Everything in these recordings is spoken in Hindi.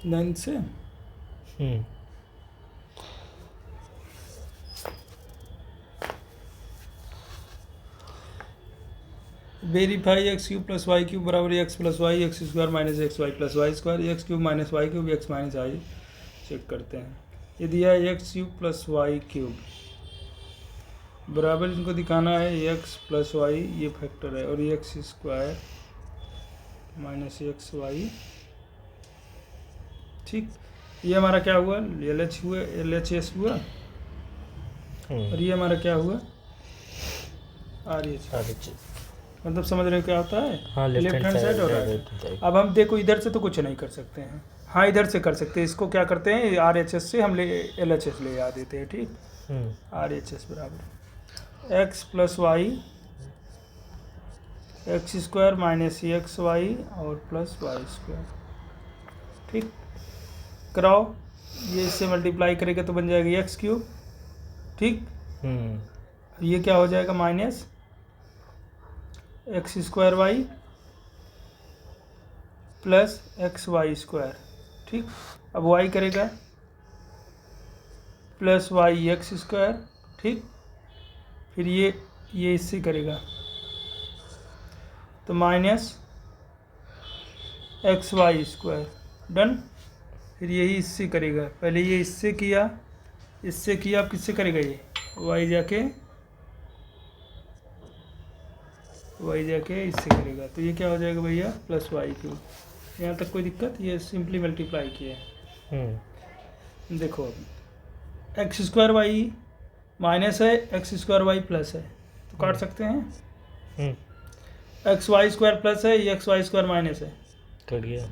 9 से verify x cube plus y cube बराबर x plus y x square minus x y plus y square x cube minus y cube x minus I check करते हैं। ये दिया है x cube plus y cube बराबर इनको दिखाना है एक्स प्लस वाई, ये फैक्टर है, और x square minus x y. ठीक, ये हमारा क्या हुआ, एल एच हुआ, एल एच एस हुआ, और ये हमारा क्या हुआ, आर एच। मतलब समझ रहे हो क्या होता है? हाँ, लेफ्ट हैंड साइड और राइट। अब हम देखो इधर से तो कुछ नहीं कर सकते हैं, हाँ इधर से कर सकते हैं। इसको क्या करते हैं, आर एच एस से हम एल एच एस ले आ देते हैं। ठीक, आर एच एस बराबर x plus y x square minus x y और प्लस वाई स्क्वायर। ठीक, कराओ, ये इससे मल्टीप्लाई करेगा तो बन जाएगा एक्स क्यूब। ठीक, ये क्या हो जाएगा, minus x square y plus x y square. ठीक, अब वाई करेगा प्लस वाई एक्स स्क्वायर। ठीक, फिर ये इससे करेगा तो minus x y square. Done. फिर यही इससे करेगा, पहले ये इससे किया, इससे किया, अब किससे करेगा, ये वाई जाके इससे करेगा, तो ये क्या हो जाएगा भैया, प्लस वाई क्यूब। यहाँ तक कोई दिक्कत, ये सिंपली मल्टीप्लाई किया है। देखो अब एक्स स्क्वायर वाई माइनस है, एक्स स्क्वायर वाई प्लस है, तो काट सकते हैं। एक्स वाई स्क्वायर प्लस है, ये एक्स वाई स्क्वायर माइनस है, कट गया।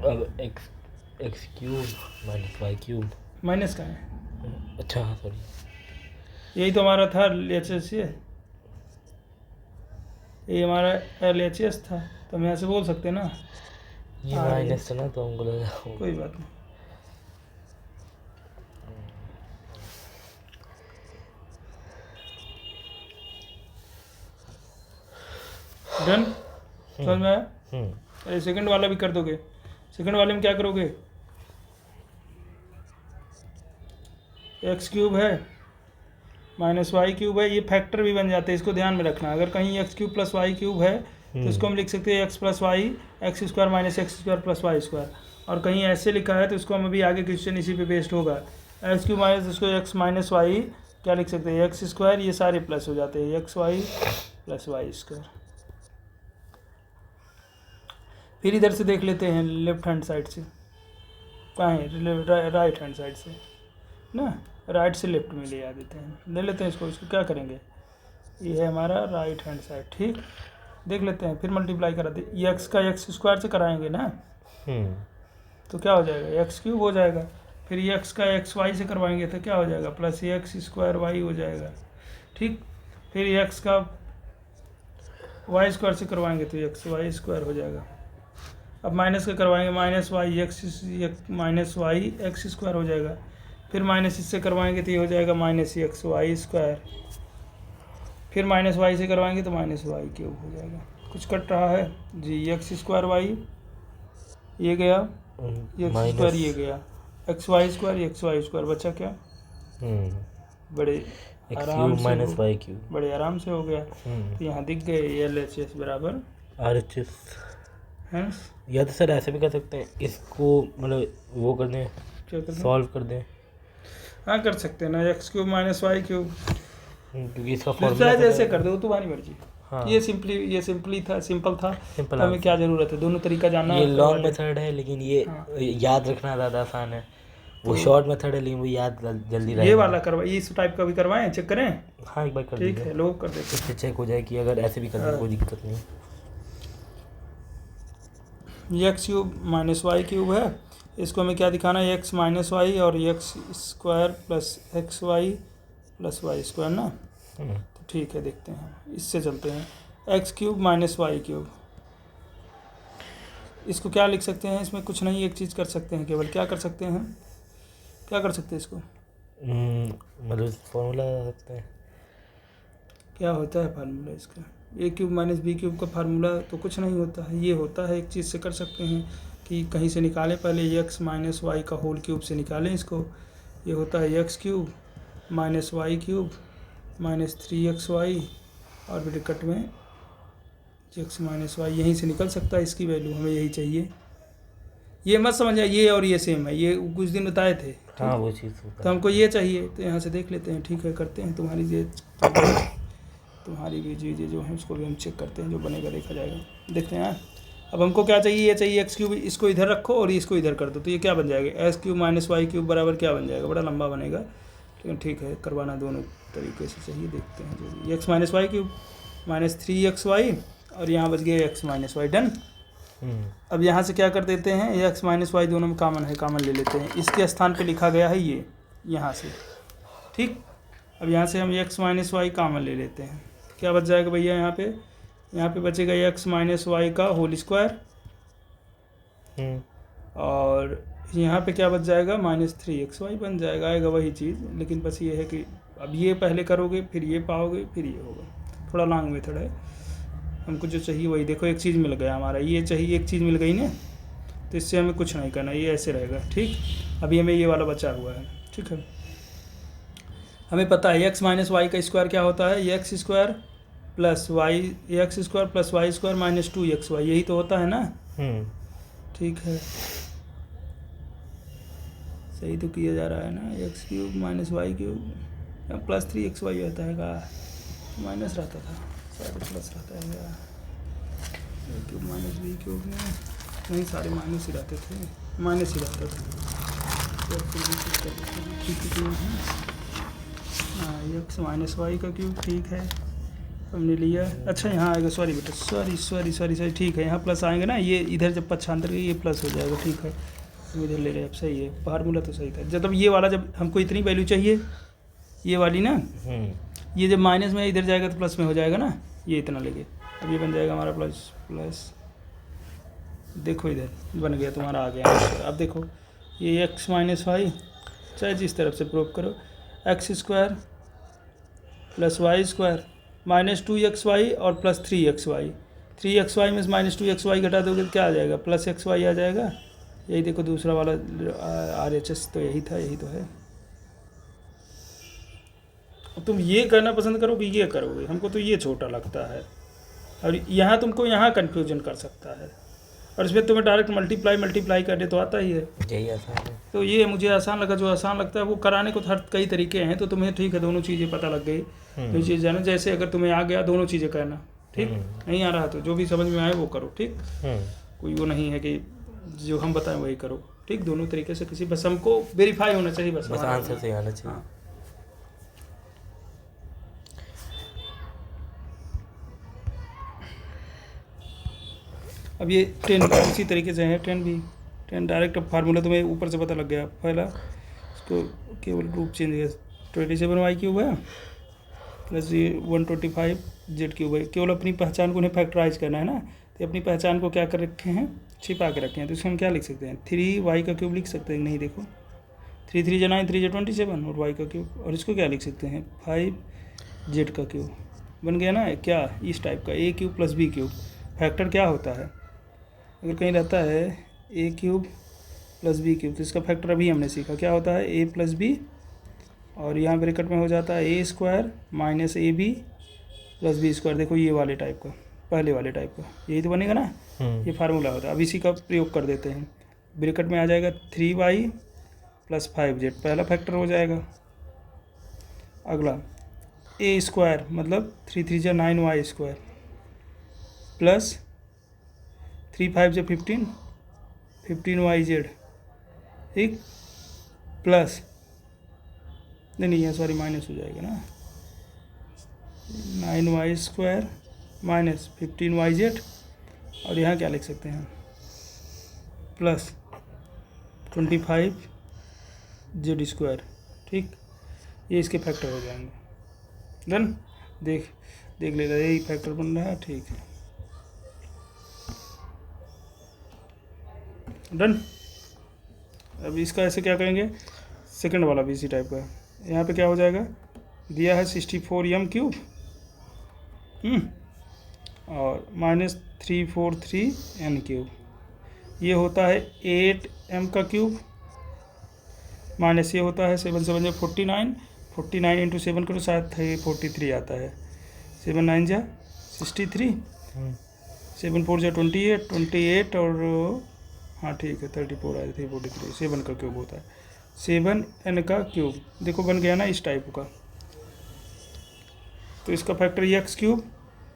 अब x cube minus y cube, minus का है। अच्छा हाँ सॉरी, यही तो हमारा था एच एस, ये हमारा एल एच एस था, तो हम यहाँ से बोल सकते हैं ना, ये माइनस था ना, तो हमको लगा कोई बात नहीं। डन, समझ में आया? सेकंड वाला भी कर दोगे। सेकंड वाले में क्या करोगे, एक्स क्यूब है माइनस वाई क्यूब है, ये फैक्टर भी बन जाते हैं, इसको ध्यान में रखना। अगर कहीं x cube plus y cube है तो इसको हम लिख सकते हैं x plus y x square minus x square plus y square, और कहीं ऐसे लिखा है तो इसको हम अभी आगे क्वेश्चन इसी पे बेस्ड होगा। एक्स क्यूब माइनस इसको एक्स माइनस वाई क्या लिख सकते हैं, एक्स स्क्वायर, ये सारे प्लस हो जाते हैं, x y plus y square. फिर इधर से देख लेते हैं लेफ्ट हैंड साइड से, कहाँ है, राइट हैंड साइड से ना, राइट से लेफ्ट में ले आ देते हैं, ले लेते हैं इसको क्या करेंगे, ये है हमारा राइट हैंड साइड। ठीक, देख लेते हैं, फिर मल्टीप्लाई कराते हैं, ये एक्स का एक्स स्क्वायर से कराएंगे ना, तो क्या हो जाएगा, एक्स क्यूब हो जाएगा। फिर ये एक्स का एक्स वाई से करवाएंगे तो क्या हो जाएगा, प्लस एक्स स्क्वायर वाई हो जाएगा। ठीक, फिर एक्स का वाई स्क्वायर से करवाएंगे तो एक्स वाई स्क्वायर हो जाएगा। अब माइनस का करवाएंगे, माइनस वाई एक्स स्क्वायर हो जाएगा। फिर माइनस इससे करवाएंगे तो ये हो जाएगा माइनस एक्स वाई स्क्वायर। फिर माइनस वाई से करवाएंगे तो माइनस वाई क्यूब हो जाएगा। कुछ कट रहा है जी, एक्स स्क्वायर वाई ये गया, एक्स स्क्वायर ये गया, एक्स वाई स्क्वायर बचा क्या, बड़े आराम से माइनस वाई क्यूब, बड़े आराम से हो गया। तो यहाँ दिख गए एल एच एस बराबर आर एच एस है। या तो सर ऐसे भी कर सकते हैं, इसको मतलब वो कर दें, सॉल्व कर दें। हाँ कर सकते हैं ना, x cube minus y cube, क्योंकि इसका फॉर्मूला जैसे कर दो, तुम्हारी मर्जी। हाँ। ये सिंपल था, तो हमें क्या ज़रूरत है, दोनों तरीका जानना। ये लॉन्ग मेथड है, लेकिन ये याद रखना ज़्यादा आसान है। वो शॉर्ट मेथड है, लेकिन वो याद जल्दी रहेगा। ये वाला करवाइए, इस टाइप का भी करवाएं, चेक करें। हाँ एक बार कर ठीक है, लोग कर देते हैं, चेक हो जाए कि अगर ऐसे भी कर दें कोई दिक्कत नहीं। ये x cube minus y cube है, इसको हमें क्या दिखाना है, एक्स माइनस वाई और x square plus x y plus y square ना। तो ठीक है, देखते हैं, इससे चलते हैं। X cube minus y cube, इसको क्या लिख सकते हैं, इसमें कुछ नहीं, एक चीज़ कर सकते हैं, केवल क्या कर सकते हैं, क्या कर सकते हैं इसको, मतलब फॉर्मूला सकते हैं। क्या होता है फार्मूला इसका, ए क्यूब माइनस बी क्यूब का फार्मूला तो कुछ नहीं होता है, ये होता है, एक चीज़ से कर सकते हैं, कि कहीं से निकालें, पहले एक्स माइनस वाई का होल क्यूब से निकालें इसको। ये होता है x cube minus y cube minus 3xy और ब्रैकेट में एक्स माइनस वाई, यहीं से निकल सकता है इसकी वैल्यू, हमें यही चाहिए। ये मत समझ ये और ये सेम है, ये कुछ दिन बताए थे। हाँ वो चीज़ तो हमको ये चाहिए, तो यहाँ से देख लेते हैं। ठीक है, करते हैं तुम्हारी ये तुम्हारी भी चीज़ें जो हैं उसको भी हम चेक करते हैं, जो बनेगा देखा जाएगा। देखते हैं यार, अब हमको क्या चाहिए, ये चाहिए एक्स क्यूब, इसको इधर रखो और इसको इधर कर दो, तो ये क्या बन जाएगा, x cube minus y cube बराबर क्या बन जाएगा, बड़ा लंबा बनेगा, लेकिन ठीक है करवाना दोनों तरीके से चाहिए। देखते हैं जो x minus y cube minus 3xy और यहाँ बच गया एक्स माइनस वाई। डन। अब यहाँ से क्या कर देते हैं, ये एक्स माइनस वाई दोनों में कॉमन है, कॉमन ले लेते हैं। इसके स्थान पे लिखा गया है ये यहाँ से, ठीक। अब यहाँ से हम एक्स माइनस वाई कॉमन ले लेते हैं, क्या बच जाएगा भैया, यहाँ पे बचेगा एक्स माइनस वाई का होल स्क्वायर और यहाँ पे क्या बच जाएगा, माइनस 3xy बन जाएगा, आएगा वही चीज़। लेकिन बस ये है कि अब ये पहले करोगे फिर ये पाओगे फिर ये होगा, थोड़ा लॉन्ग मेथड है। हमको जो चाहिए वही, देखो एक चीज़ मिल गया हमारा, ये चाहिए एक चीज़ मिल गई ना, तो इससे हमें कुछ नहीं करना, ये ऐसे रहेगा, ठीक। अभी हमें ये वाला बचा हुआ है, ठीक है। हमें पता है एक्स माइनस वाई का स्क्वायर क्या होता है, x square plus y, x square plus y square minus 2xy, यही तो होता है ना। ठीक है, सही तो किया जा रहा है ना, x cube minus y cube plus 3xy रहता है का, माइनस रहता था शायद, प्लस रहता है क्या, क्यूब माइनस बी क्यूब में नहीं, सारे माइनस ही रहते थे, माइनस ही रहता था। हाँ एक्स माइनस वाई का क्यूब, ठीक है हमने लिया। अच्छा यहाँ आएगा, सॉरी बेटा, सॉरी, ठीक है, यहाँ प्लस आएंगे ना, ये इधर जब पक्षांतर ये प्लस हो जाएगा, ठीक है हम इधर ले रहे हैं। अब सही है, फार्मूला तो सही था। जब ये वाला, जब हमको इतनी वैल्यू चाहिए ये वाली ना, ये जब माइनस में इधर जाएगा तो प्लस में हो जाएगा ना, ये इतना लेंगे। अब ये बन जाएगा हमारा प्लस, देखो इधर बन गया तुम्हारा, आ गया। अब देखो ये एक्स माइनस वाई, चाहे जिस तरफ से प्रूव करो, x square plus y square minus 2xy और प्लस 3xy, 3xy में माइनस 2xy घटा दोगे तो क्या आ जाएगा, प्लस xy आ जाएगा। यही देखो दूसरा वाला RHS तो यही था, यही तो है। तुम ये करना पसंद करो कि ये करोगे, हमको तो ये छोटा लगता है, और यहाँ तुमको यहाँ कन्फ्यूजन कर सकता है, और इसमें तुम्हें डायरेक्ट मल्टीप्लाई करने तो आता ही है, यही आसान है। तो ये मुझे आसान लगा। जो आसान लगता है वो कराने को हर कई तरीके हैं, तो तुम्हें ठीक है दोनों चीज़ें पता लग गई, दो चीज़ जाना। जैसे अगर तुम्हें आ गया दोनों चीज़ें करना, ठीक, नहीं आ रहा तो जो भी समझ में आए वो करो, ठीक। कोई वो नहीं है कि जो हम बताएं वही करो, ठीक। दोनों तरीके से किसी, बस हमको वेरीफाई होना चाहिए, बस आंसर सही आना चाहिए। हाँ। अब ये 10 इसी तरीके से है, 10 डायरेक्ट। अब फार्मूला तुम्हें ऊपर से पता लग गया, पहला इसको केवल ग्रुप चेंज है, 27y क्यूब है प्लस ये 125 जेड क्यूब है। केवल अपनी पहचान को उन्हें फैक्टराइज करना है ना, तो अपनी पहचान को क्या कर रखे हैं, छिपा के रखे हैं। तो इसको हम क्या लिख सकते हैं, 3y का क्यूब लिख सकते हैं, नहीं देखो 3 3 9 3 27 और y का क्यूब, और इसको क्या लिख सकते हैं 5z का क्यूब। बन गया ना क्या, इस टाइप का a cube plus b cube. Factor क्या होता है, अगर कहीं रहता है a cube plus b cube, तो इसका फैक्टर अभी हमने सीखा क्या होता है, a प्लस बी, और यहाँ ब्रैकेट में हो जाता है a square minus ab plus b square. देखो ये वाले टाइप का, पहले वाले टाइप का, यही तो बनेगा ना, ये फार्मूला होता है। अब इसी का प्रयोग कर देते हैं, ब्रैकेट में आ जाएगा 3y प्लस 5z, पहला फैक्टर हो जाएगा। अगला a स्क्वायर मतलब 3 3 9y स्क्वायर प्लस 3 5 15 15yz, ठीक, प्लस नहीं है सॉरी माइनस हो जाएगा ना, 9y स्क्वायर माइनस 15yz, और यहाँ क्या लिख सकते हैं प्लस 25z स्क्वायर, ठीक। ये इसके फैक्टर हो जाएंगे। डन, देख लेगा, यही फैक्टर बन रहा है, ठीक है डन। अब इसका ऐसे क्या करेंगे, सेकंड वाला भी इसी टाइप का है। यहाँ पे क्या हो जाएगा, दिया है 64m क्यूब और माइनस 343n क्यूब, ये होता है 8m का क्यूब माइनस ये होता है 7 7 49, 49 इंटू 7 करो शायद 43 आता है। 7 9 जा 63, 7 4 जा 28, 28 और हाँ ठीक है 34 आया 343, 7 का क्यूब होता है। 7n का क्यूब देखो बन गया ना इस टाइप का। तो इसका फैक्टर x क्यूब,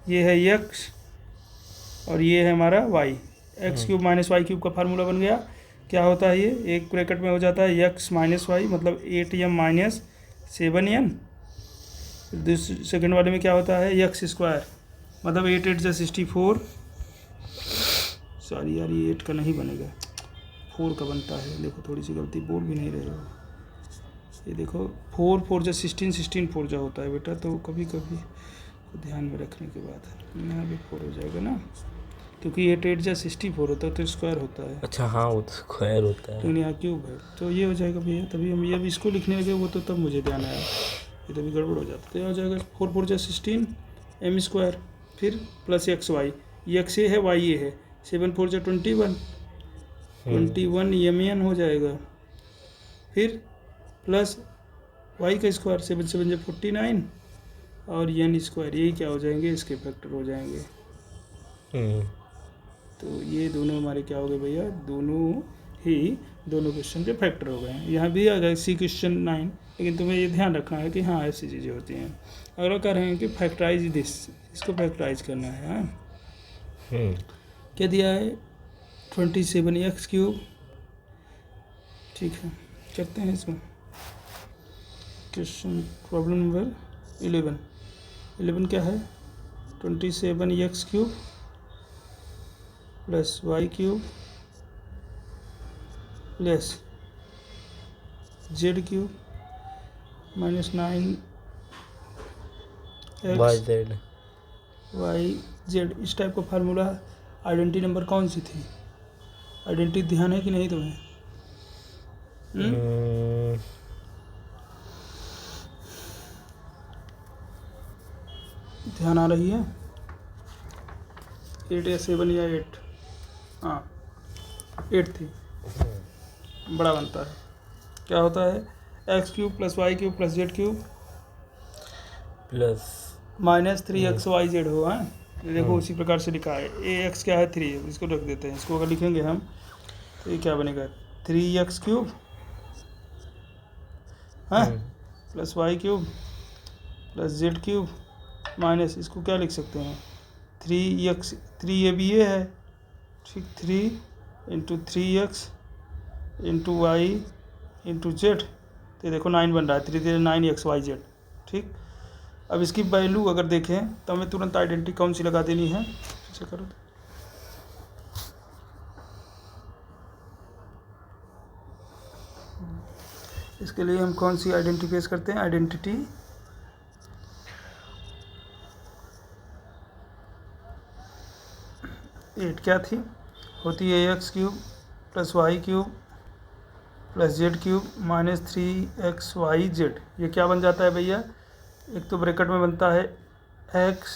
ये है x और ये है हमारा y। x cube minus y cube का फार्मूला बन गया। क्या होता है ये, एक ब्रैकेट में हो जाता है x माइनस वाई मतलब 8m माइनस 7n। दूसरे सेकंड वाले में क्या होता है x स्क्वायर मतलब 8 8 जा 64। सॉरी यार ये 8 का नहीं बनेगा, 4 का बनता है। देखो थोड़ी सी गलती, बोल भी नहीं रहे हो। ये देखो 4 4 जा 16, 16 4 जा होता है बेटा, तो कभी कभी ध्यान में रखने के बाद यहाँ भी 4 हो जाएगा ना, क्योंकि 8 8 जा 64 होता है तो स्क्वायर होता है। अच्छा हाँ वो तो स्क्वायर होता है। तो यहाँ क्यूब है तो ये हो जाएगा भैया। तभी हम ये अब इसको लिखने लगे वो तो तब मुझे ध्यान आया, ये तभी गड़बड़ हो जाता। तो ये हो जाएगा 4 4 जा 16 m स्क्वायर, फिर प्लस एक्स वाई, ये एक्स ये है वाई ये है, 7 4 जा 21, 21 mn हो जाएगा। फिर प्लस वाई का स्क्वायर 7 7 जा 49 और एन स्क्वायर, यही क्या हो जाएंगे इसके फैक्टर हो जाएंगे। तो ये दोनों हमारे क्या हो गए भैया, दोनों क्वेश्चन के फैक्टर हो गए हैं। यहाँ भी आ गए सी क्वेश्चन 9, लेकिन तुम्हें ये ध्यान रखना है कि हाँ ऐसी चीज़ें होती हैं। अगला कह रहे हैं कि फैक्टराइज दिस, इसको फैक्टराइज करना है। हाँ क्या दिया है 27x क्यूब, ठीक है करते हैं इसको। क्वेश्चन प्रॉब्लम नंबर 11 क्या है 27x cube plus y cube plus z cube minus 9 y z. इस टाइप का फार्मूला आइडेंटिटी नंबर कौन सी थी, आइडेंटिटी ध्यान है कि नहीं तुम्हें? ध्यान आ रही है? 8 या 7 या 8, हाँ 8 थी, बड़ा बनता है। क्या होता है x cube plus y cube plus z cube plus minus 3x y z होगा। देखो उसी प्रकार से लिखा है। ए एक्स क्या है 3, इसको रख देते हैं। इसको अगर लिखेंगे हम तो ये क्या बनेगा 3x क्यूब हाँ plus y cube plus z cube minus, इसको क्या लिख सकते हैं 3x, 3 ये भी ये है ठीक, 3 into 3x into y into z. तो देखो 9 बन रहा है, 3 3 9x y z ठीक। अब इसकी वैल्यू अगर देखें तो हमें तुरंत आइडेंटिटी कौन सी लगा देनी है, ऐसे करो तो। इसके लिए हम कौन सी आइडेंटिटी पेश करते हैं, आइडेंटिटी 8 क्या थी, होती है x cube plus y cube plus z cube minus 3x y z. ये क्या बन जाता है भैया, एक तो ब्रैकेट में बनता है x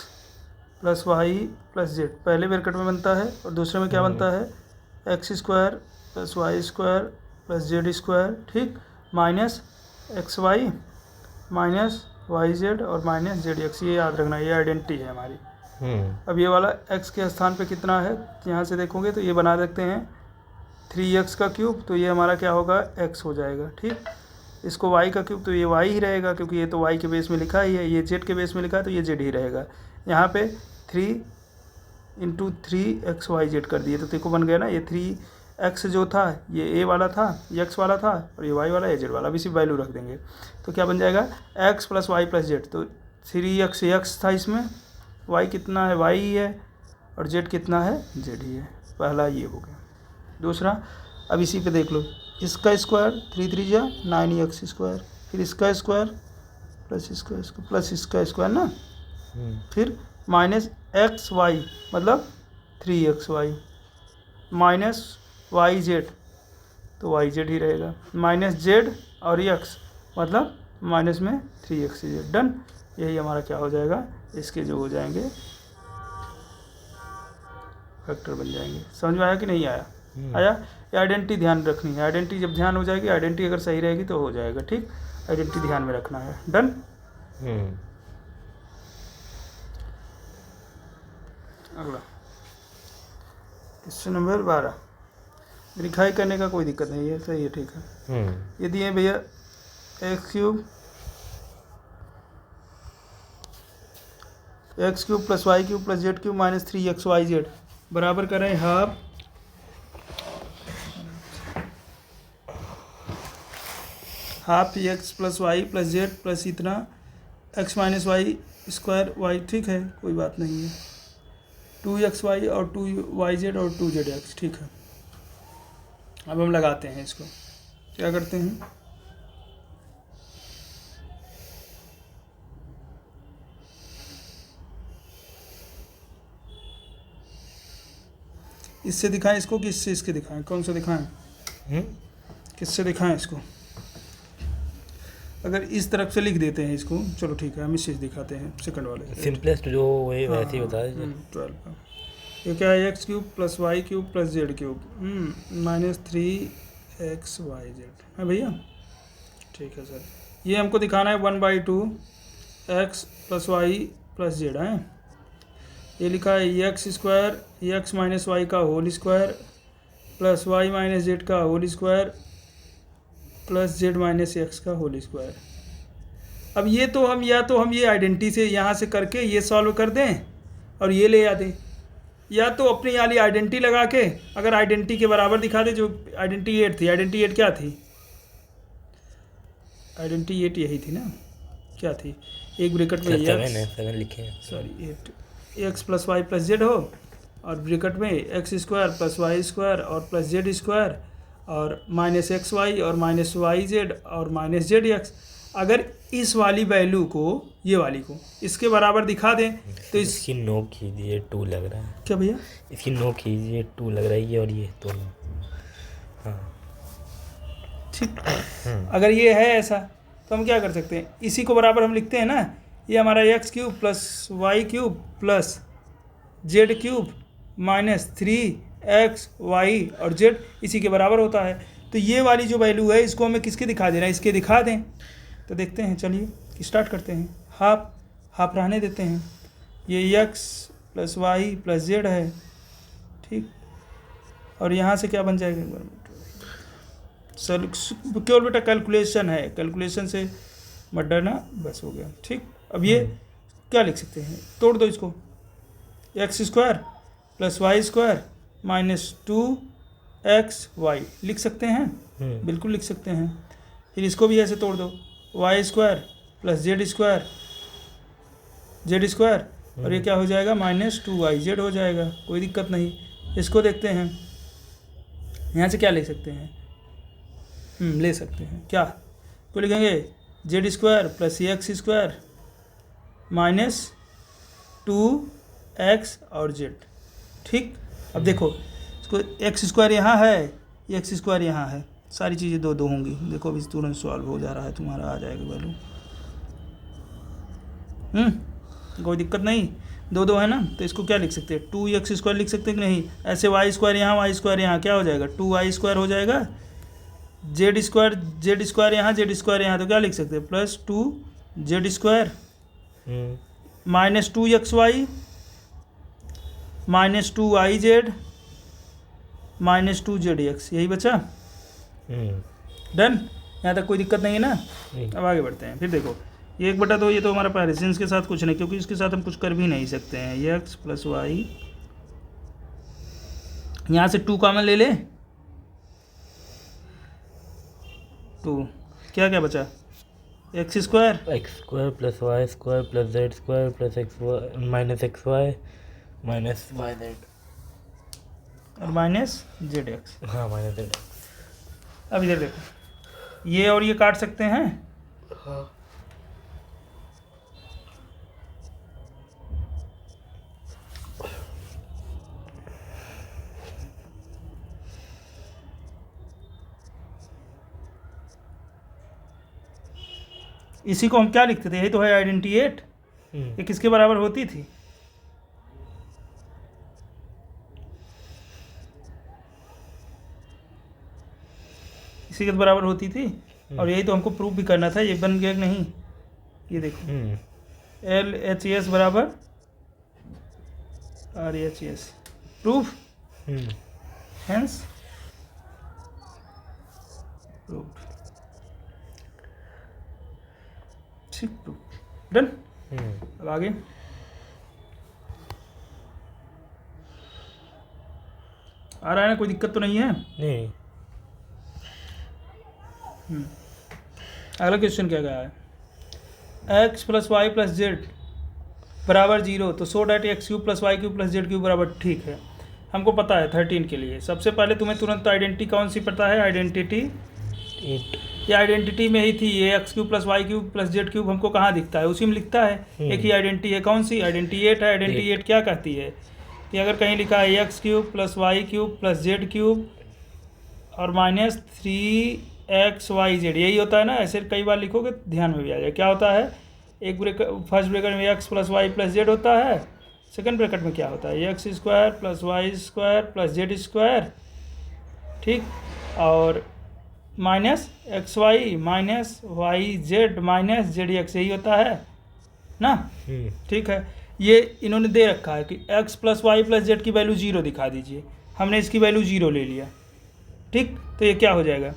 plus y plus z, पहले ब्रैकेट में बनता है, और दूसरे में क्या बनता है x square plus y square plus z square ठीक, minus x y minus y z और माइनस जेड एक्स। ये याद रखना, ये आइडेंटिटी है हमारी। अब ये वाला x के स्थान पे कितना है, यहाँ से देखोगे तो ये बना देते हैं 3x का क्यूब, तो ये हमारा क्या होगा x हो जाएगा ठीक। इसको y का क्यूब, तो ये y ही रहेगा क्योंकि ये तो y के बेस में लिखा ही है, ये z के बेस में लिखा है तो ये z ही रहेगा। यहाँ पे 3 इंटू 3x y z कर दिए तो देखो बन गया ना, ये 3x जो था ये a वाला था, ये x वाला था, और ये y वाला ये z वाला। अभी सिर्फ वैल्यू रख देंगे तो क्या बन जाएगा x plus y plus z. तो 3x x था इसमें, y कितना है y ही है, और z कितना है z ही है। पहला ये हो गया। दूसरा अब इसी पे देख लो, इसका स्क्वायर 3 3 जा 9x स्क्वायर, फिर इसका स्क्वायर प्लस इसका स्क्वायर ना, फिर माइनस एक्स वाई मतलब 3x y minus y z, तो वाई जेड ही रहेगा, माइनस जेड और x मतलब माइनस में 3x जेड। डन, यही हमारा क्या हो जाएगा, इसके जो हो जाएंगे फैक्टर बन जाएंगे। समझ में आया कि नहीं आया? आया। ये आइडेंटिटी ध्यान रखनी है, आइडेंटिटी जब ध्यान हो जाएगी, आइडेंटिटी अगर सही रहेगी तो हो जाएगा। ठीक, आइडेंटिटी ध्यान में रखना है। डन। अगला क्वेश्चन नंबर 12। लिखाई करने का कोई दिक्कत नहीं है, सही है, ठीक है। ये दिए भैया x cube plus y cube plus z cube minus 3xyz बराबर करें half x plus y plus z plus इतना x minus y square y. ठीक है, कोई बात नहीं है। 2xy और 2yz और 2zx। ठीक है, अब हम लगाते हैं इसको। क्या करते हैं, इससे दिखाएं इसको कि इससे इसके दिखाएं? कौन सा दिखाएं? किससे दिखाएं इसको? अगर इस तरफ से लिख देते हैं इसको, चलो ठीक है, हम इसे दिखाते हैं सेकंड वाले सिंपलेस्ट जो वही वैसे ही बता दीजिए। 12 ये क्या है, x cube plus y cube plus z cube minus 3xyz है भैया। ठीक है सर, ये हमको दिखाना है 1/2 x plus y plus z है। ये लिखा है x square x minus y का whole square plus y minus z का whole square plus z minus x का होल स्क्वायर। अब ये तो हम ये आइडेंटिटी से यहाँ से करके ये सॉल्व कर दें और ये ले आ दें, या तो अपनी वाली आइडेंटिटी लगा के अगर आइडेंटिटी के बराबर दिखा दे। जो आइडेंटिटी 8 थी, आइडेंटिटी 8 क्या थी? आइडेंटिटी 8 यही थी ना, क्या थी? एक ब्रैकेट में 7 लिखे हैं, sorry 8 x plus y plus z हो और ब्रैकेट में x square plus y square और प्लस जेड स्क्वायर और माइनस एक्स वाई और माइनस वाई जेड और माइनस जेड एक्स। अगर इस वाली वैल्यू को, ये वाली को इसके बराबर दिखा दें तो इसकी नो कीजिए 2 लग रहा है। क्या भैया? इसकी नो कीजिए 2 लग रहा है, ये और ये दोनों। हाँ ठीक, अगर ये है ऐसा तो हम क्या कर सकते हैं, इसी को बराबर हम लिखते हैं ना, ये हमारा x cube plus y cube plus z cube minus 3xy और जेड इसी के बराबर होता है। तो ये वाली जो वैल्यू है इसको हमें किसके दिखा देना है, इसके दिखा दें। तो देखते हैं, चलिए स्टार्ट करते हैं। हाफ रहने देते हैं, ये x plus y plus z है। ठीक, और यहाँ से क्या बन जाएगा एक बार? सर केवल बेटा कैलकुलेशन है, कैलकुलेशन से मत डरना, बस हो गया। ठीक, अब ये क्या लिख सकते हैं, तोड़ दो इसको। X square plus y square minus 2xy लिख सकते हैं, बिल्कुल लिख सकते हैं। फिर इसको भी ऐसे तोड़ दो, y square plus z square और ये क्या हो जाएगा, माइनस 2yz हो जाएगा। कोई दिक्कत नहीं। इसको देखते हैं, यहाँ से क्या ले सकते हैं, ले सकते हैं क्या, तो लिखेंगे Z square plus x square minus 2x और जेड। ठीक, अब देखो इसको एक्स स्क्वायर यहाँ है, एक्स स्क्वायर यहाँ है, सारी चीज़ें दो दो होंगी। देखो अभी तुरंत सॉल्व हो जा रहा है, तुम्हारा आ जाएगा वैल्यू। कोई दिक्कत नहीं, दो दो है ना, तो इसको क्या लिख सकते हैं, 2x स्क्वायर लिख सकते हैं कि नहीं? ऐसे वाई स्क्वायर यहाँ क्या हो जाएगा, 2y स्क्वायर हो जाएगा। जेड स्क्वायर यहाँ तो क्या लिख सकते हैं, plus 2z square minus 2xy minus 2yz minus 2zx, यही बचा। डन, यहाँ तक कोई दिक्कत नहीं है ना? अब आगे बढ़ते हैं। फिर देखो ये 1/2, ये तो हमारा पहले से इसके साथ कुछ नहीं, क्योंकि इसके साथ हम कुछ कर भी नहीं सकते हैं। ये x प्लस वाई, यहाँ से 2 कॉमन ले ले, 2 क्या क्या बचा, x square plus y square plus z square plus x minus x y minus y z और माइनस जेड एक्स। हाँ, माइनस जेड। अब इधर देखो, ये और ये काट सकते हैं। हाँ, इसी को हम क्या लिखते थे, यही तो है आइडेंटिटी 8। ये किसके बराबर होती थी, इसी के बराबर होती थी, और यही तो हमको प्रूफ भी करना था। ये बन गया कि नहीं, ये देखो LHS बराबर RHS, प्रूफ, हेंस प्रूफ, ठीक, प्रूफ डन। अब आगे आ रहा है ना, कोई दिक्कत तो नहीं है? नहीं। अगला क्वेश्चन क्या कहा है, x plus y plus z बराबर 0, तो so that x cube plus y cube plus z cube बराबर, ठीक है, हमको पता है 13 के लिए। सबसे पहले तुम्हें तुरंत आइडेंटिटी कौन सी पता है, आइडेंटिटी 8। ये आइडेंटिटी में ही थी, ये x cube plus y cube plus z cube हमको कहाँ दिखता है, उसी में लिखता है। एक ही आइडेंटिटी है, कौन सी, आइडेंटिटी 8 है। आइडेंटिटी 8 क्या कहती है कि अगर कहीं लिखा है x cube plus y cube plus z cube और माइनस 3xyz, यही होता है ना, ऐसे कई बार लिखोगे ध्यान में भी आ जाए। क्या होता है, एक फर्स्ट ब्रैकेट में x plus y plus z होता है, सेकंड ब्रैकेट में क्या होता है, x square plus y square plus z square, ठीक, और minus x y minus y z minus z x, यही होता है ना, ठीक है। ये इन्होंने दे रखा है कि x plus y plus z की वैल्यू 0 दिखा दीजिए, हमने इसकी वैल्यू 0 ले लिया, ठीक, तो ये क्या हो जाएगा,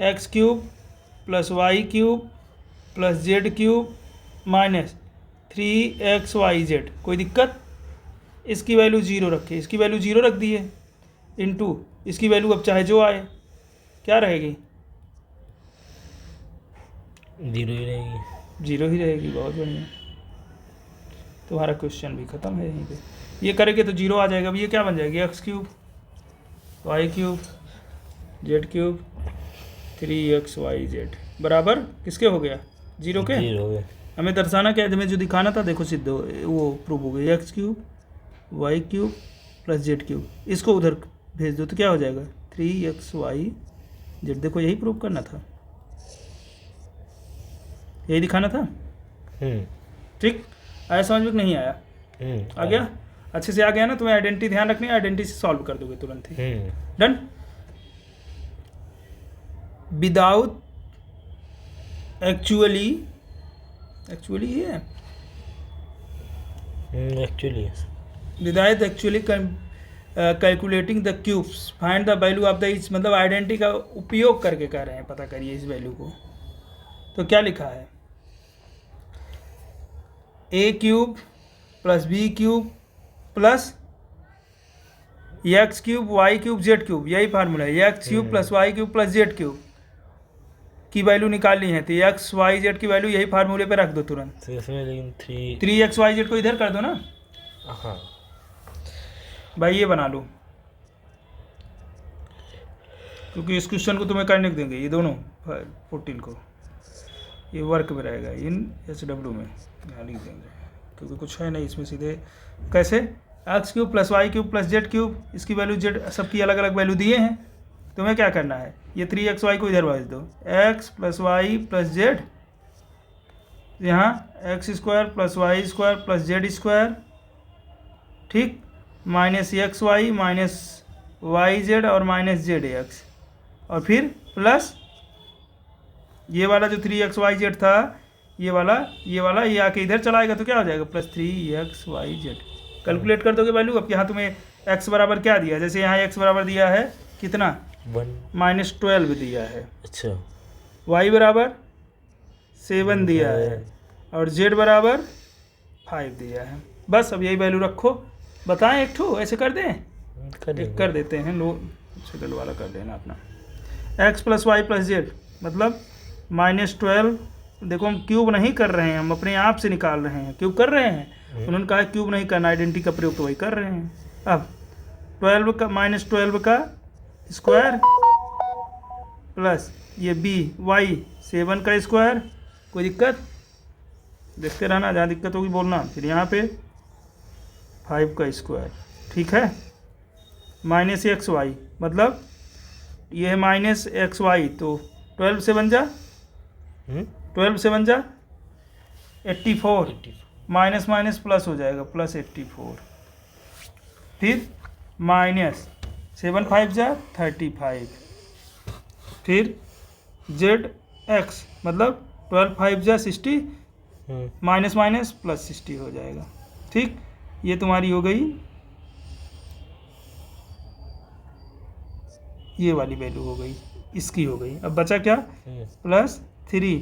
x cube plus y cube plus z cube minus 3xyz, कोई दिक्कत, इसकी वैल्यू 0 रखिए, इसकी वैल्यू 0 रख दी है, इंटू इसकी वैल्यू अब चाहे जो आए क्या रहेगी, 0 ही रहेगी, 0 ही रहेगी। बहुत बढ़िया, तुम्हारा क्वेश्चन भी ख़त्म है यहीं पे। ये करेंगे तो 0 आ जाएगा। अब ये क्या बन जाएगी, x cube y cube z cube 3xyz बराबर किसके हो गया, 0 के। 0 हो गया। हमें दर्शाना क्या है, हमें जो दिखाना था, देखो सिद्ध वो प्रूव हो गया, x cube y cube plus z cube, इसको उधर भेज दो तो क्या हो जाएगा 3xyz, देखो यही प्रूव करना था, यही दिखाना था, ठीक। आया समझ में कि नहीं आया, आ गया, अच्छे से आ गया ना। तुम्हें आइडेंटिटी ध्यान रखनी है, आइडेंटिटी से सॉल्व कर दोगे तुरंत ही, डन। विदाउट एक्चुअली है, actually without actually calculating the cubes find the value of the each, मतलब आइडेंटिटी का उपयोग करके कह रहे हैं पता करिए इस वैल्यू को। तो क्या लिखा है, A cube plus B cube plus x cube y cube z cube, यही फार्मूला है, x cube plus y cube plus z cube की वैल्यू निकालनी है, तो एक्स वाई जेड की वैल्यू यही फार्मूले पे रख दो तुरंत। तो इसमें लेकिन 3xyz को इधर कर दो ना, हाँ भाई ये बना लो, क्योंकि इस क्वेश्चन को तुम्हें करने देंगे, ये दोनों 14 को, ये वर्क में रहेगा इन SW में, यहाँ लिख देंगे, क्योंकि कुछ है नहीं इसमें। सीधे कैसे, x cube plus y cube plus z cube, इसकी वैल्यू जेड सबकी अलग अलग वैल्यू दिए हैं, तुम्हें क्या करना है, ये 3xy को इधर भेज दो, x plus y plus z, यहाँ x square plus y square plus z square, ठीक, minus x y minus y z और माइनस जेड एक्स, और फिर प्लस ये वाला जो 3xyz था, ये वाला ये आके इधर चलाएगा तो क्या हो जाएगा, प्लस 3xyz। कैलकुलेट कर दोगे वैल्यू। अब यहाँ तुम्हें x बराबर क्या दिया, जैसे यहाँ x बराबर दिया है कितना, 12 दिया है, अच्छा, y बराबर 7 दिया है, और z बराबर 5 दिया है। बस अब यही वैल्यू रखो, बताएं एक ठो ऐसे कर दें, एक कर देते हैं, लो सेकंड वाला कर देना अपना, x plus y plus z मतलब -12। देखो हम क्यूब नहीं कर रहे हैं, हम अपने आप से निकाल रहे हैं, क्यूब कर रहे हैं, उन्होंने कहा क्यूब नहीं करना, आइडेंटिटी का प्रयोग तो वही कर रहे हैं। अब 12 का -12 का स्क्वायर प्लस ये बी वाई 7 का स्क्वायर, कोई दिक्कत, देखते रहना, जहाँ दिक्कत होगी बोलना। फिर यहाँ पे 5 का स्क्वायर, ठीक है, माइनस एक्स वाई मतलब ये है माइनस एक्स वाई, तो 12 से बन जा 12 से बन जा 84, माइनस माइनस प्लस हो जाएगा, प्लस 84, फिर माइनस 7 5 जा 35, फिर जेड एक्स मतलब 12 5 जा 60 माइनस माइनस प्लस 60 हो जाएगा। ठीक, ये तुम्हारी हो गई, ये वाली वैल्यू हो गई, इसकी हो गई। अब बचा क्या, प्लस 3,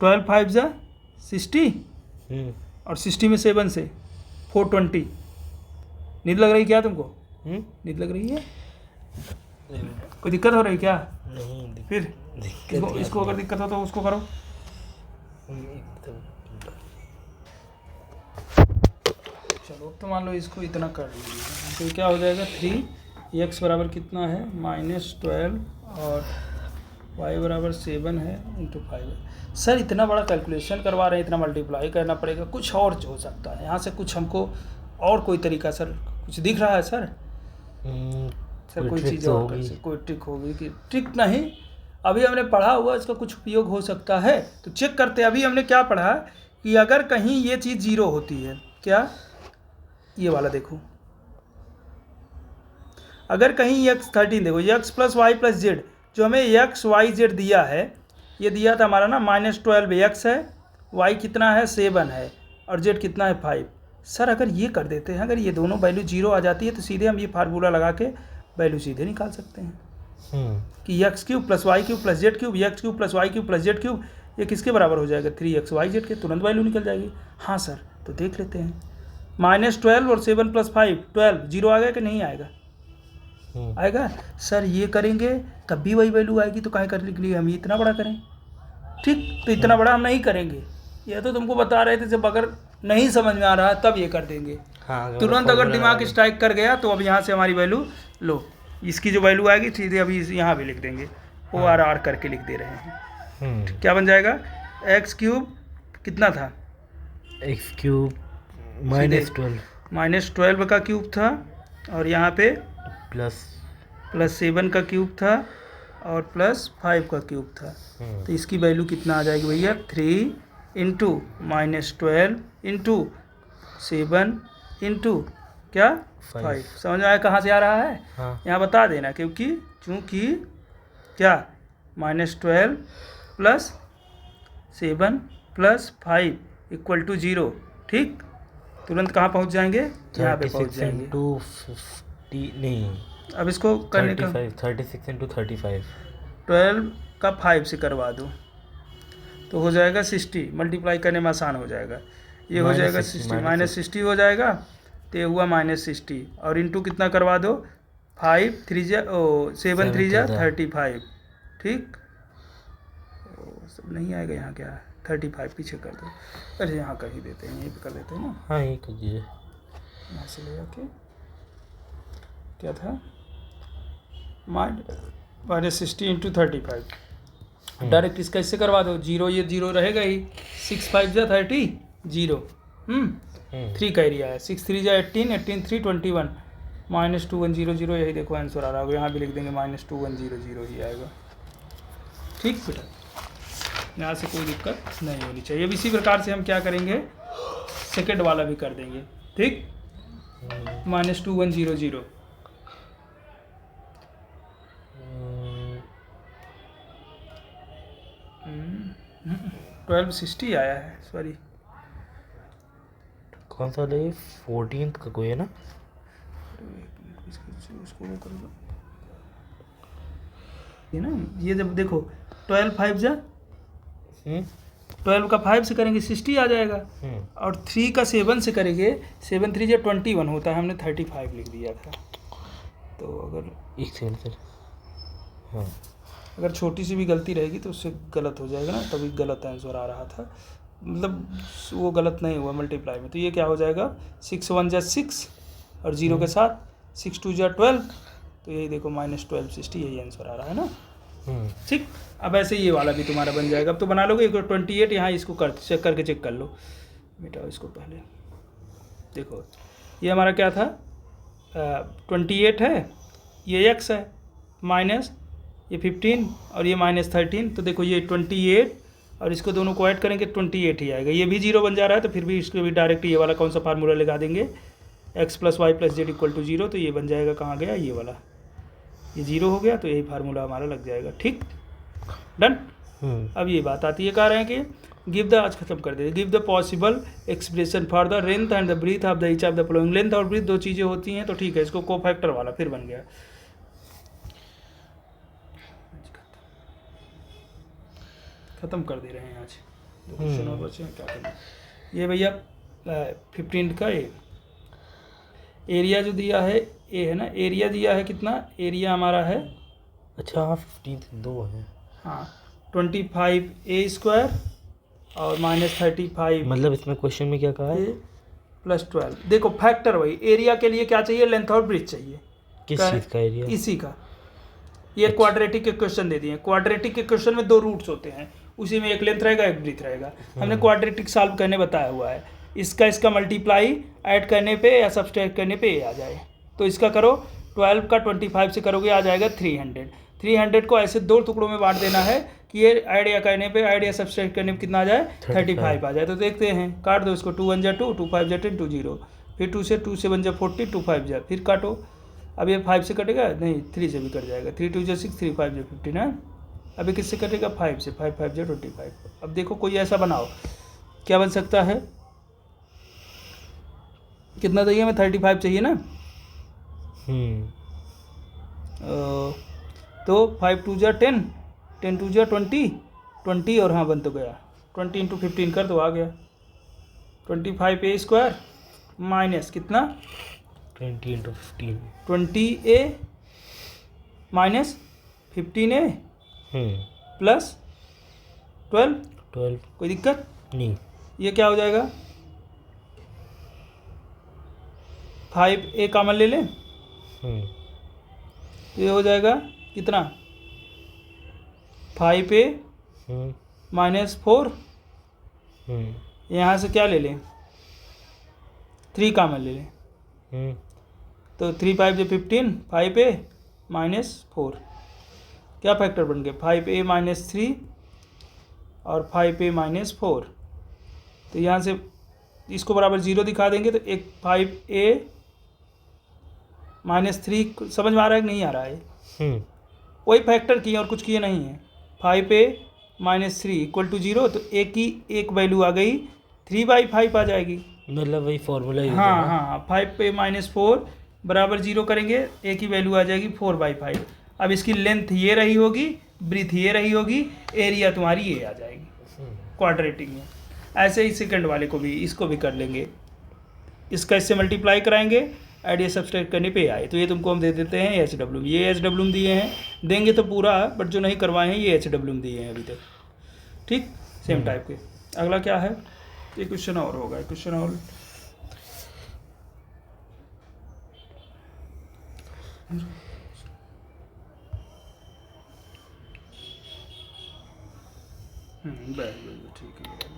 12 5 जा 60 और 60 में 7 से 420। नींद लग रही क्या तुमको? नींद लग रही है? कोई दिक्कत हो रही क्या? नहीं, फिर इसको अगर दिक्कत हो तो उसको करो। चलो अब तो मान लो इसको इतना कर लीजिए, तो क्या हो जाएगा 3x बराबर कितना है -12 और y बराबर 7 है इंटू 5 है। सर इतना बड़ा कैलकुलेशन करवा रहे हैं, इतना मल्टीप्लाई करना पड़ेगा, कुछ और हो सकता है यहाँ से, कुछ हमको और कोई तरीका सर कुछ दिख रहा है सर? सर कोई चीज़ और कर सकते, कोई ट्रिक होगी कि ट्रिक नहीं, अभी हमने पढ़ा हुआ इसका कुछ उपयोग हो सकता है तो चेक करते हैं। अभी हमने क्या पढ़ा कि अगर कहीं ये चीज़ जीरो होती है, क्या ये वाला देखो, अगर कहीं x13 देखो x plus y plus z, जो हमें x y z दिया है, ये दिया था हमारा ना -12 x है, y कितना है 7 है और z कितना है 5। सर अगर ये कर देते हैं, अगर ये दोनों वैल्यू जीरो आ जाती है तो सीधे हम ये फार्मूला लगा के वैल्यू सीधे निकाल सकते हैं कि x³ plus y³ plus z³ x³ plus y³ plus z³ ये किसके बराबर हो जाएगा 3xyz के, तुरंत वैल्यू निकल जाएगी। हाँ सर, तो देख लेते हैं, -12 और 7 प्लस 5 12, जीरो आ गया कि नहीं आएगा? आएगा। सर ये करेंगे तब भी वही वैल्यू आएगी, तो काहे करने के लिए हम इतना बड़ा करें? ठीक, तो इतना बड़ा हम नहीं करेंगे, ये तो तुमको बता रहे थे, जब अगर नहीं समझ में आ रहा तब ये कर देंगे। हाँ, तुरंत अगर दिमाग स्ट्राइक कर गया तो अब यहाँ से हमारी वैल्यू लो, इसकी जो वैल्यू आएगी सीधे अभी यहाँ भी लिख देंगे, ORR करके लिख दे रहे हैं। क्या बन जाएगा, x³ कितना था, x³ -12 का क्यूब था और यहाँ पे प्लस 7 का क्यूब था और प्लस 5 का क्यूब था, तो इसकी वैल्यू कितना आ जाएगी भैया 3 इंटू -12 इंटू 7 इंटू क्या 5। समझ में आया कहाँ से आ रहा है? हाँ। यहाँ बता देना, क्योंकि चूँकि क्या -12 प्लस 7 प्लस 5 इक्वल टू 0। ठीक, तुरंत कहाँ पहुँच जाएंगे, यहाँ पे पहुँच जाएंगे। 50 नहीं, अब इसको करने का 36 इंटू 35 12 का 5 से करवा दो तो हो जाएगा 60, मल्टीप्लाई करने में आसान हो जाएगा, ये हो जाएगा 60 -60 हो जाएगा, तो ये हुआ -60 और इंटू कितना करवा दो 5 3 जा 7 3 जा 35। ठीक, सब नहीं आएगा यहाँ, क्या 35 पीछे कर दो, अरे यहाँ कर ही देते हैं, यहीं पे कर देते हैं ना। हाँ ये कर दीजिए, यहाँ से ले जाके क्या था -60 इंटू 35, डायरेक्ट इसका इससे करवा दो, जीरो ये जीरो रहेगा ही, 6 5 जा 30 0 3 का एरिया है, 6 3 जा 18 18 3 21 -2100, यही देखो आंसर आ रहा होगा, यहाँ भी लिख देंगे -2100 ही आएगा। ठीक बेटा, यहाँ से कोई दिक्कत नहीं होनी चाहिए। अब इसी प्रकार से हम क्या करेंगे, सेकेंड वाला भी कर देंगे। ठीक, -2100 1260 आया है, सॉरी कौन सा ले 14th का कोई है ना, उसको वो कर दो ये ना, ये जब देखो 12 5 जा 12 का 5 से करेंगे 60 आ जाएगा और 3 का 7 से करेंगे 7 3 जा 21 होता है, हमने 35 लिख दिया था। तो अगर एक सेकंड सर, हाँ अगर छोटी सी भी गलती रहेगी तो उससे गलत हो जाएगा ना, तभी गलत आंसर आ रहा था, मतलब वो गलत नहीं हुआ मल्टीप्लाई में। तो ये क्या हो जाएगा 6 1 जा 6 और 0 के साथ 6 2 जा 12, तो यही देखो -1260 यही आंसर आ रहा है ना। ठीक, अब ऐसे ये वाला भी तुम्हारा बन जाएगा। अब तो बना लोगे 28 यहाँ, इसको चेक करके चेक कर लो, मिटाओ इसको पहले। देखो ये हमारा क्या था 28 है, ये x है, माइनस ये 15 और ये -13, तो देखो ये 28 और इसको दोनों को ऐड करेंगे 28 ही आएगा। ये भी 0 बन जा रहा है, तो फिर भी इसको भी डायरेक्ट ये वाला कौन सा फार्मूला लगा देंगे, x plus y plus z equal to 0, तो ये बन जाएगा कहाँ गया ये वाला ये 0 हो गया तो यही फार्मूला हमारा लग जाएगा। ठीक, डन। अब ये बात आती है, कह रहे हैं कि गिव द, आज खत्म कर देते, give the possible expression for the length and the breadth of the each of the following. Length और ब्रीथ दो चीज़ें होती हैं तो ठीक है, इसको कोफैक्टर वाला फिर बन गया। खत्म कर दे रहे हैं आज, दो क्वेश्चन और बचे हैं, क्या करना। ये भैया 15 का एरिया जो दिया है ए है ना, एरिया दिया है कितना, एरिया हमारा है, अच्छा हाँ 15 2 है, हाँ 25a² और -35 मतलब इसमें क्वेश्चन में क्या कहा है, प्लस 12। देखो फैक्टर वही, एरिया के लिए क्या चाहिए, लेंथ और ब्रीथ चाहिए। किस चीज़ का एरिया, इसी का। ये क्वाड्रेटिक के क्वेश्चन दे दिए। क्वाड्रेटिक के क्वेश्चन में 2 रूट्स होते हैं, उसी में एक लेंथ रहेगा एक ब्रीथ रहेगा। हमने क्वाड्रेटिक सॉल्व करने बताया हुआ है, इसका मल्टीप्लाई ऐड करने पे या सब्सट्रैक्ट करने पे ये आ जाए। तो इसका करो, 12 का 25 से करोगे आ जाएगा 300। 300 को ऐसे 2 टुकड़ों में बांट देना है कि ये ऐड या करने पे, ऐड या सब्सट्रैक्ट करने पे कितना आ जाए, 35 आ जाए। तो देखते हैं, काट दो इसको, 2 1 जा 2, 2 5 जा 10, 2 0, फिर 2 से 1 जा 40, 2 5 जा, फिर काटो। अब ये 5 से कटेगा नहीं, 3 से भी कट जाएगा, 3 2 जा 6, 3 5 जा 15 है। अभी किससे कटेगा, 5 से, 5 5 जा 25। अब देखो कोई ऐसा बनाओ, क्या बन सकता है, कितना चाहिए हमें, 35 चाहिए ना। तो 5 2 जा 10, 10 2 जा 20, 20 और हाँ बन तो गया, 20 इंटू 15 कर तो आ गया 25a² माइनस कितना, 20 into 15, 20a minus 15a plus 12। कोई दिक्कत नहीं, ये क्या हो जाएगा, 5a कॉमन ले लें, ये हो जाएगा कितना, 5a माइनस 4, यहाँ से क्या ले लें, 3 कॉमन ले लें, तो 3 5 जो 15, 5a माइनस 4, क्या फैक्टर बन गए, 5a माइनस 3 और 5a माइनस 4। तो यहाँ से इसको बराबर 0 दिखा देंगे तो एक 5a माइनस 3 समझ में आ रहा है कि नहीं आ रहा है, वही फैक्टर किए और कुछ किए नहीं है। 5a माइनस 3 इक्वल टू 0, तो a की एक वैल्यू आ गई, 3/5 आ जाएगी, मतलब वही फॉर्मूला। हाँ हाँ, 5a माइनस 4 बराबर 0 करेंगे, a की वैल्यू आ जाएगी 4/5। अब इसकी लेंथ ये रही होगी, ब्रीथ ये रही होगी, एरिया तुम्हारी ये आ जाएगी क्वाड्रेटिक में। ऐसे ही सेकंड वाले को भी, इसको भी कर लेंगे, इसका इससे मल्टीप्लाई कराएंगे, आइडिया सब्सट्रैक्ट करने पे आए तो ये तुमको हम दे देते हैं HW। ये HW दिए हैं, देंगे तो पूरा, बट जो नहीं करवाए हैं ये HW दिए हैं अभी तक। ठीक, सेम टाइप के। अगला क्या है, ये क्वेश्चन और होगा, क्वेश्चन और ठीक है।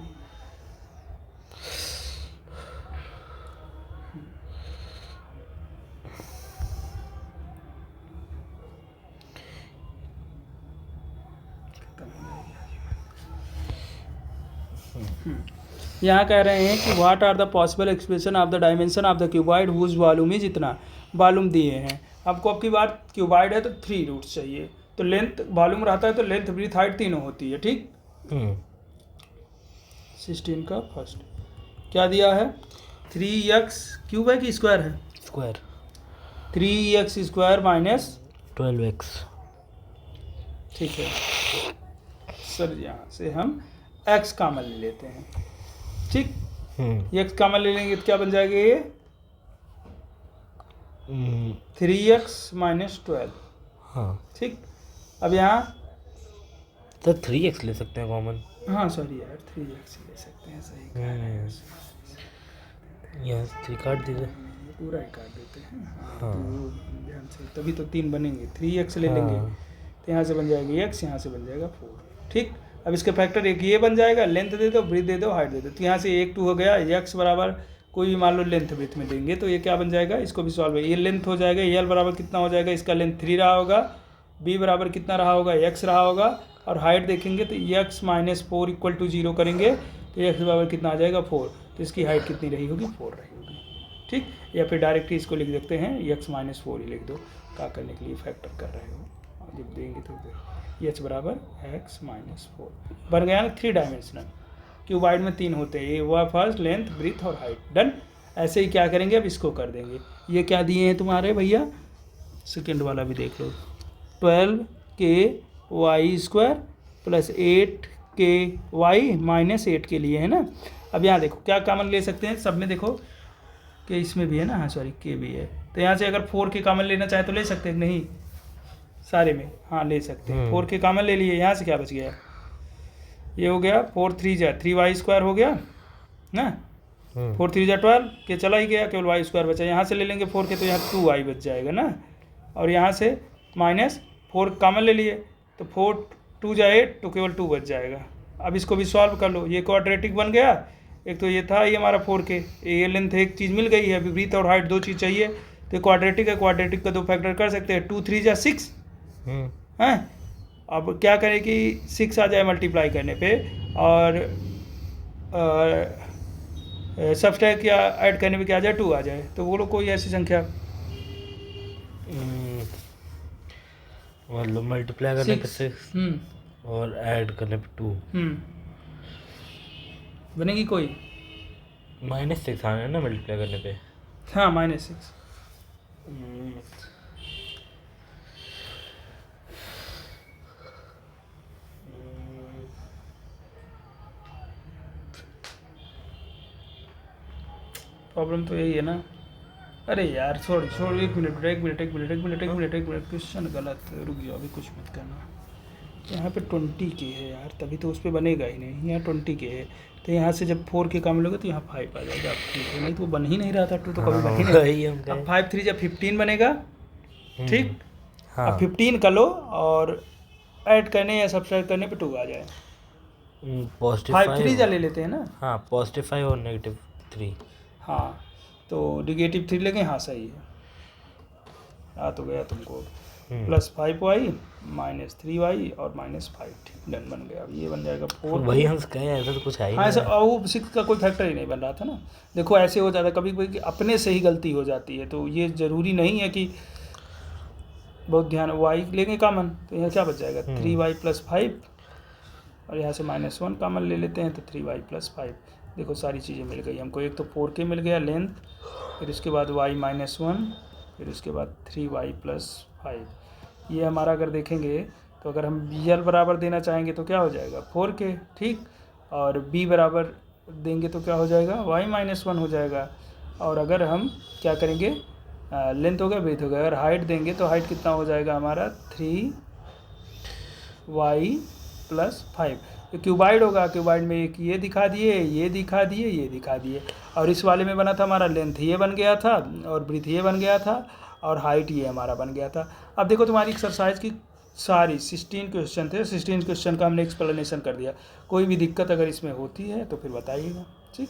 यहाँ कह रहे हैं कि what are the possible expression of the dimension of the cuboid whose volume is इतना, वॉल्यूम दिए हैं आपको। अब की बात क्यूबॉइड है तो 3 रूट्स चाहिए, तो लेंथ वॉल्यूम रहता है तो लेंथ ब्रीथ हाइट तीनों होती है। ठीक, 16 का फर्स्ट क्या दिया है, 3x क्यूब है कि स्क्वायर है, स्क्वायर, 3x² माइनस 12x। ठीक है सर, यहाँ से हम x कॉमन ले लेते हैं। ठीक, x कॉमन ले लेंगे तो क्या बन जाएगा ये, 3x माइनस 12। हाँ ठीक, अब यहाँ तो 3x ले सकते हैं कॉमन, हाँ सॉरी यार 3x ले सकते हैं, सही कह रहे हैं, यहाँ से 3 काट दीजिए, पूरा ही काट देते हैं। हाँ तो ध्यान से, तभी तो 3 बनेंगे, 3x ले लेंगे तो यहाँ से बन जाएगा x, यहाँ से बन जाएगा 4। ठीक, अब इसके फैक्टर एक ये बन जाएगा, लेंथ दे दो, ब्रीथ दे दो, हाइट दे दो, तो यहाँ से 1 2 हो गया, x बराबर कोई भी मान लो लेंथ ब्रीथ में देंगे तो ये क्या बन जाएगा, इसको भी सॉल्व है, ये लेंथ हो जाएगा, l बराबर कितना हो जाएगा, इसका लेंथ 3 रहा होगा, b बराबर कितना रहा होगा, x रहा होगा, और हाइट देखेंगे तो x माइनस 4 इक्वल टू 0 करेंगे तो x बराबर कितना आ जाएगा 4, तो इसकी हाइट कितनी रही होगी, 4 रही होगी। ठीक, या फिर डायरेक्ट ही इसको लिख देते हैं x-4 ही लिख दो, क्या करने के लिए फैक्टर कर रहे हो, जब देंगे तो h बराबर x-4 बन गया ना 3 डायमेंशनल। क्यूबाइड में 3 होते हैं, ये हुआ फर्स्ट, लेंथ, ब्रीथ और हाइट। डन। ऐसे ही क्या करेंगे, अब इसको कर देंगे। ये क्या दिए हैं तुम्हारे भैया, सेकेंड वाला भी देख लो, 12k² प्लस 8k माइनस 8 के लिए है ना। अब यहाँ देखो क्या कॉमन ले सकते हैं, सब में देखो कि इसमें भी है ना, हाँ सॉरी k भी है, तो यहाँ से अगर 4k कॉमन लेना चाहे तो ले सकते हैं, नहीं सारे में, हाँ ले सकते हैं। 4k कॉमन ले लिए, यहाँ से क्या बच गया, ये हो गया 4 3 जा 3y² हो गया ना, 4 3 जा 12 के चला ही गया, केवल y² बचा। यहाँ से ले लेंगे 4k तो यहाँ 2y बच जाएगा ना, और यहाँ से माइनस 4 कॉमन ले लिए तो 4 2 जा 8 तो केवल 2 बच जाएगा। अब इसको भी सॉल्व कर लो, ये क्वाड्रेटिक बन गया, एक तो ये था ये हमारा 4k, ये लेंथ एक चीज़ मिल गई है, अभी ब्रीथ और हाइट 2 चीज़ चाहिए, तो क्वाड्रेटिक है, क्वाड्रेटिक का 2 फैक्टर कर सकते हैं, 2 3 जा 6 हैं। अब क्या करें कि 6 आ जाए मल्टीप्लाई करने पे, और सब्सट्रैक्ट या ऐड करने पे क्या आ जाए, 2 आ जाए, तो बोलो कोई ऐसी संख्या। मतलब मल्टीप्लाई करने पे 6 और ऐड करने पे 2 बनेगी कोई, -6 आना है ना मल्टीप्लाई करने पे। हाँ -6। प्रॉब्लम तो यही है ना। अरे यार छोड़ छोड़, एक मिनट क्वेश्चन गलत, रुक जाओ अभी कुछ मत करना। यहाँ पे 20k है यार, तभी तो उस पर बनेगा ही नहीं, यहाँ 20k है, तो यहाँ से जब 4k का मिलोगे तो यहाँ 5 आ जाएगा, अब ठीक है, नहीं तो बन ही नहीं रहा था 2 तो कभी बन ही नहीं। अब 5 3 जब 15 बनेगा, ठीक, अब 15 कर लो और ऐड करने या सब्सट्रैक्ट करने पे 2 आ जाए, पॉजिटिव 5 3 जा ले लेते हैं ना, हाँ +5 और -3, हाँ तो -3 लेंगे, हाँ सही है, आ तो गया तुमको, +5y -3y और -5, ठीक, डन बन गया। अब ये बन जाएगा 4, वही हम कहें, ऐसा तो कुछ है ही हाँ ऐसा, नहीं। और वो 6 का कोई फैक्टर ही नहीं बन रहा था ना। देखो ऐसे हो जाता है कभी कभी कि अपने से ही गलती हो जाती है, तो ये ज़रूरी नहीं है कि बहुत ध्यान, y लेंगे कॉमन तो यहाँ क्या बच जाएगा 3y + 5, और यहाँ से -1 कॉमन ले लेते हैं तो 3y + 5। देखो सारी चीज़ें मिल गई हमको, एक तो 4k मिल गया लेंथ, फिर उसके बाद y -1, फिर उसके बाद 3y + 5। ये हमारा अगर देखेंगे तो अगर हम l बराबर देना चाहेंगे तो क्या हो जाएगा 4k, ठीक, और b बराबर देंगे तो क्या हो जाएगा y -1 हो जाएगा, और अगर हम क्या करेंगे लेंथ हो गया, ब्रीथ हो गया, अगर हाइट देंगे तो हाइट कितना हो जाएगा हमारा 3y + 5। तो क्यूबाइड होगा, क्यूबाइड में एक ये दिखा दिए, ये दिखा दिए, ये दिखा दिए, और इस वाले में बना था हमारा लेंथ ये बन गया था, और ब्रीथ ये बन गया था, और हाइट ये हमारा बन गया था। अब देखो तुम्हारी एक्सरसाइज की सारी 16 क्वेश्चन थे, 16 क्वेश्चन का हमने एक्सप्लेनेशन कर दिया। कोई भी दिक्कत अगर इसमें होती है तो फिर बताइएगा, ठीक।